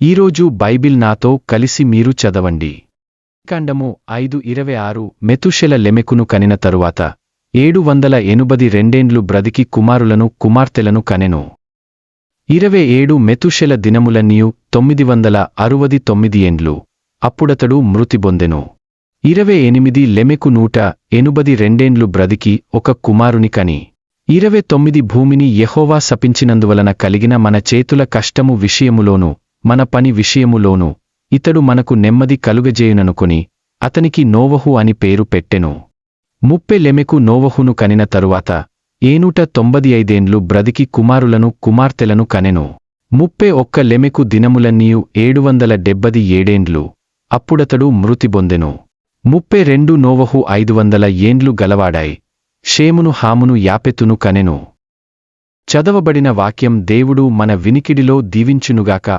ఈరోజు బైబిల్ నాతో కలిసి మీరు చదవండి. కాండము 5:26 మెతుషెల లెమెకును కనిన తరువాత 782 బ్రతికి కుమారులను కుమార్తెలను కనెను. 27 మెతుషెల దినములన్నీయు 969 ఏండ్లు. అప్పుడతడు మృతి బొందెను. 28 లెమెకు 182 బ్రతికి ఒక కుమారుని కని. 29 భూమిని యెహోవా శపించినందువలన కలిగిన మన చేతుల కష్టము విషయములోను మన పని విషయములోను ఇతడు మనకు నెమ్మది కలుగజేయుననుకొని అతనికి నోవహు అని పేరు పెట్టెను. 30 లెమెకు నోవహును కనిన తరువాత 795 బ్రతికి కుమారులను కుమార్తెలను కనెను. 31 లెమెకు దినములన్నీయు 777 ఏండ్లు. అప్పుడతడు మృతి బొందెను. 32 నోవహు 500 ఏండ్లు గలవాడాయి. షేమును హామును యాపెతును కనెను. చదవబడిన వాక్యం దేవుడు మన వినికిడిలో దీవించునుగాక.